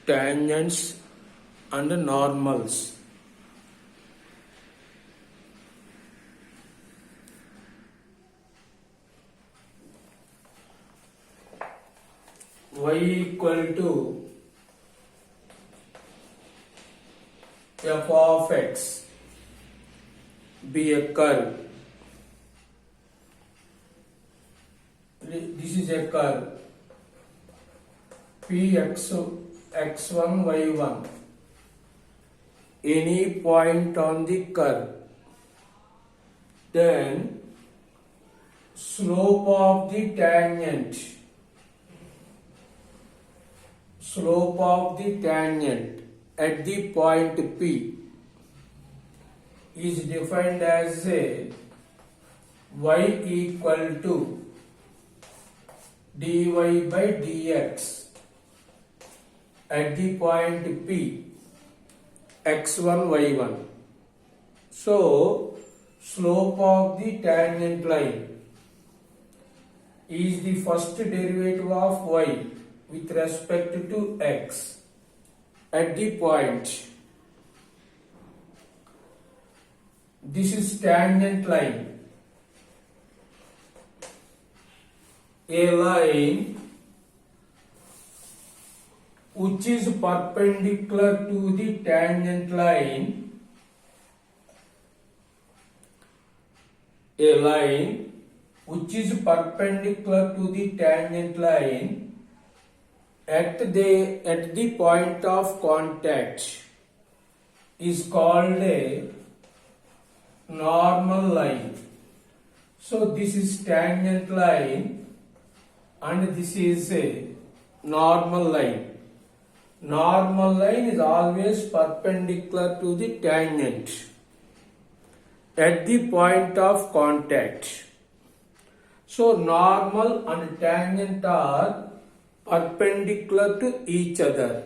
tangents and normals. Y equal to f of x be a curve. This is a curve p x1 y1. Any point on the curve, then slope of the tangent at the point P is defined as a y equal to dy by dx at the point P x1 y1. So slope of the tangent line is the first derivative of y with respect to x at the point. This is tangent line, a line which is perpendicular to the tangent line, a line which is perpendicular to the tangent line at the point of contact is called a normal line. So this is tangent line and this is a normal line. Normal line is always perpendicular to the tangent at the point of contact. So normal and tangent are perpendicular to each other.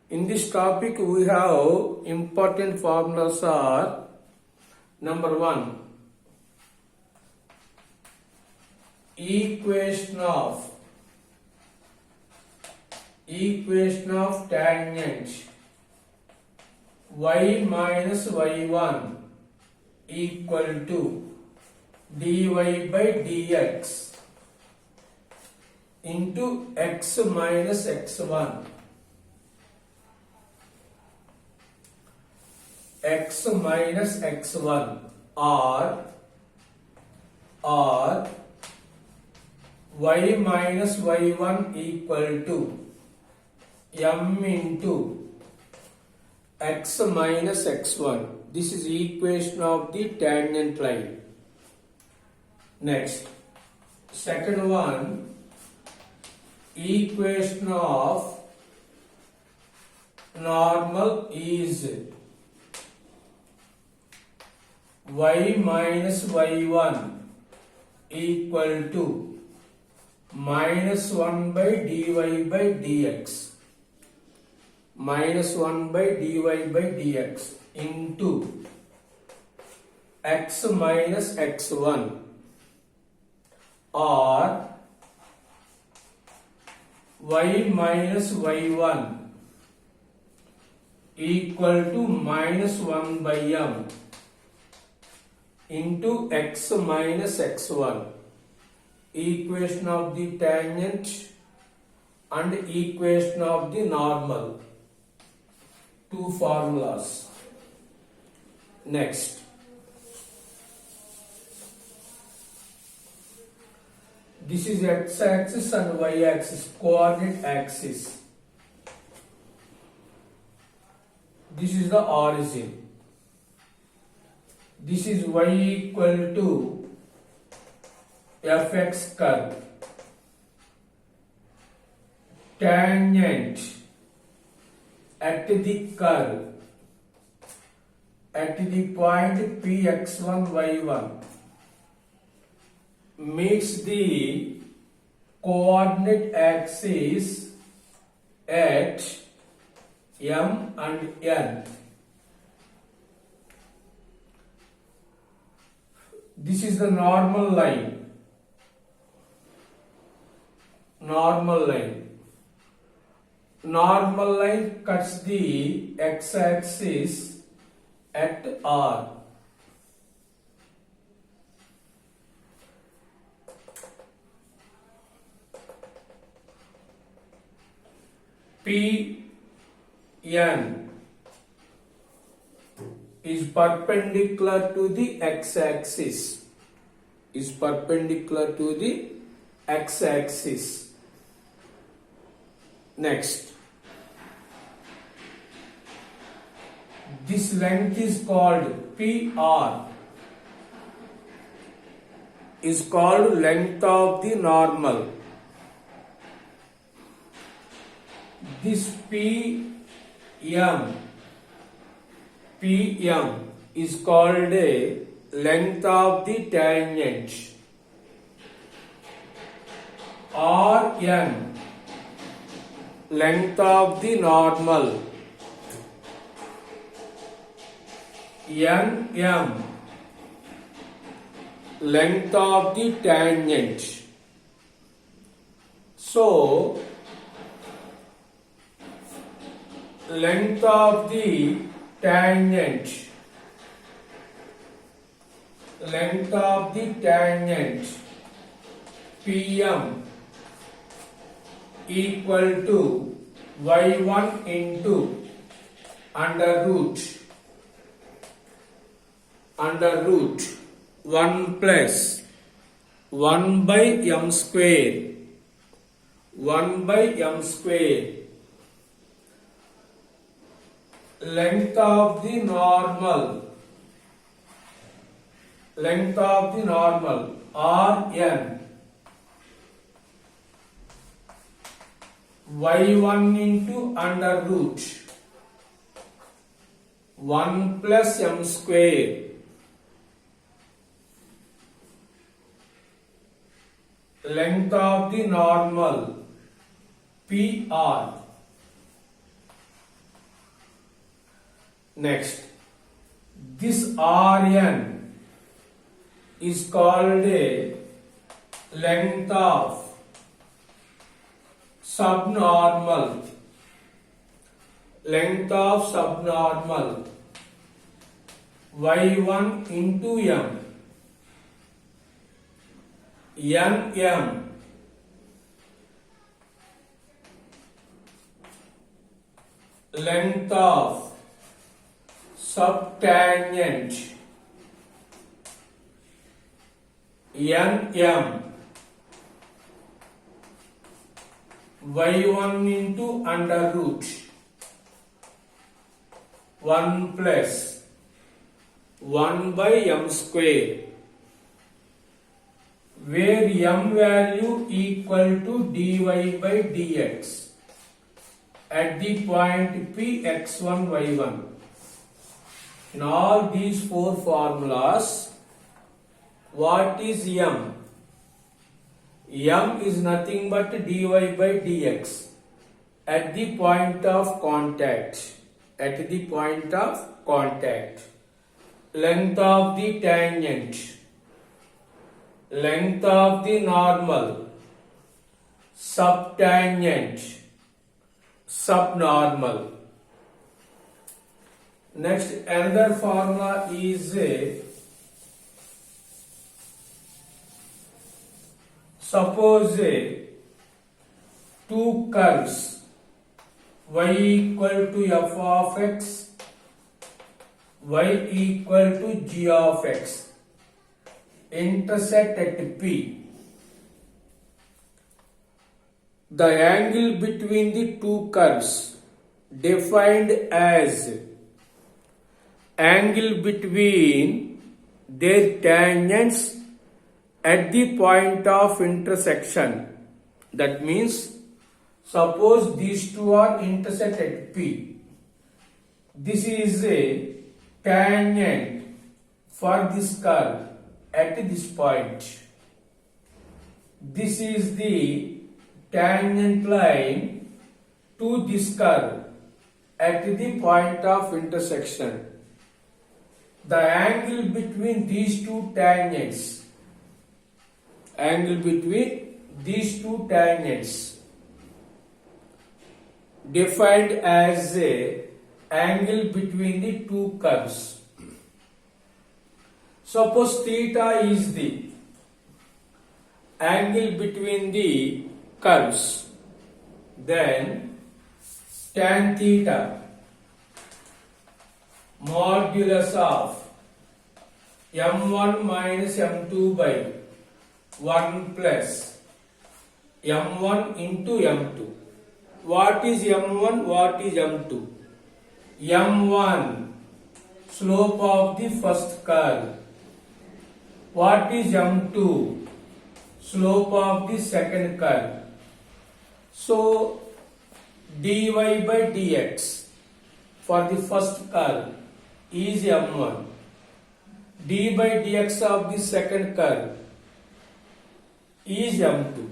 In this topic we have important formulas are: number 1, equation of tangent y minus y1 equal to dy by dx into x minus x1. X minus x1 or y minus y1 equal to m into x minus x1. This is equation of the tangent line. Next, second one, equation of normal is y minus y1 equal to minus 1 by dy by dx, minus 1 by dy by dx into x minus x1 or y minus y1 equal to minus 1 by m into x minus x1. Equation of the tangent and equation of the normal. Two formulas. Next, this is x-axis and y-axis, coordinate axis. This is the origin. This is y equal to fx curve. Tangent at the curve at the point px1 y1 meets the coordinate axis at m and n. This is the normal line. normal line cuts the x-axis at R. PN is perpendicular to the x-axis. Is perpendicular to the x-axis. Next, this length is called PR. Is called length of the normal. This PM is called a length of the tangent. RN, length of the normal. NM, length of the tangent. So, length of the tangent, PM equal to y1 into under root 1 plus 1 by m square, length of the normal, Rn, y1 into under root 1 plus m square, length of the normal, PR. Next, this Rn is called a length of subnormal, y1 into m, nm, length of subtangent, nm, y1 into under root 1 plus 1 by m square, where m value equal to dy by dx at the point P x1 y1. In all these four formulas, what is m? M is nothing but dy by dx at the point of contact. Length of the tangent, length of the normal, subtangent, subnormal. Next, another formula is suppose two curves y equal to f of x, y equal to g of x intersect at P. The angle between the two curves defined as angle between their tangents at the point of intersection. That means, suppose these two are intersect at P. This is a tangent for this curve at this point. This is the tangent line to this curve at the point of intersection. The angle between these two tangents, defined as a angle between the two curves. Suppose theta is the angle between the curves, then tan theta modulus of m1 minus m2 by 1 plus m1 into m2. What is m1? What is m2? m1 slope of the first curve. What is m2? Slope of the second curve. So dy by dx for the first curve is m1. d by dx of the second curve is m2.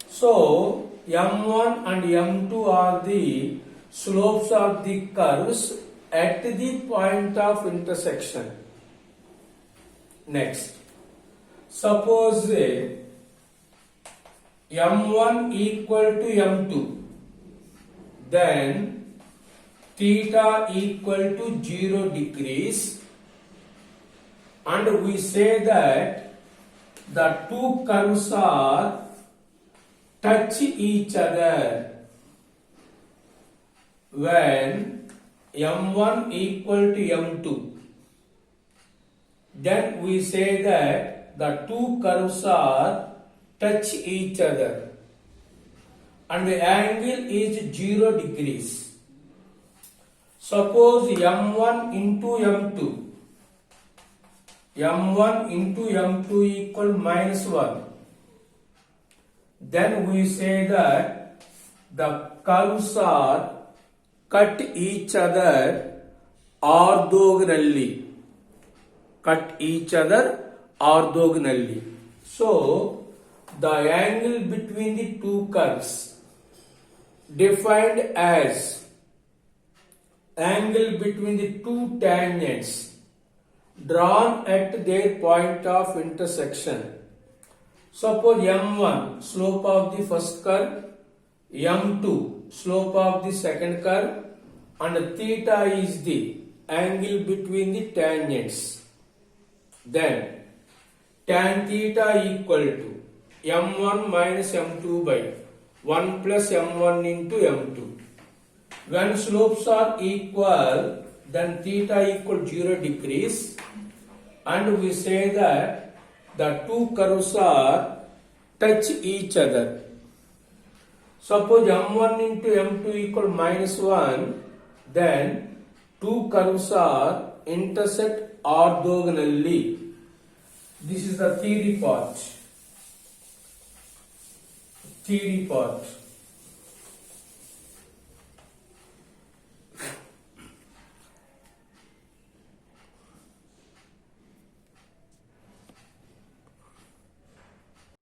So m1 and m2 are the slopes of the curves at the point of intersection. Next, suppose m1 equal to m2, then theta equal to 0 degrees, and we say that the two curves are touch each other when m1 equal to m2. Then we say that the two curves are touch each other and the angle is 0 degrees. Suppose m1 into m2, m1 into m2 equal minus 1. Then we say that the curves are cut each other orthogonally. Cut each other orthogonally. So the angle between the two curves defined as angle between the two tangents drawn at their point of intersection. Suppose m1 slope of the first curve, m2 slope of the second curve, and theta is the angle between the tangents. Then tan theta equal to m1 minus m2 by 1 plus m1 into m2. When slopes are equal, then theta equal 0 degrees, and we say that the two curves are touch each other. Suppose m1 into m2 equal minus 1, then two curves are intersect orthogonally. This is the theory part.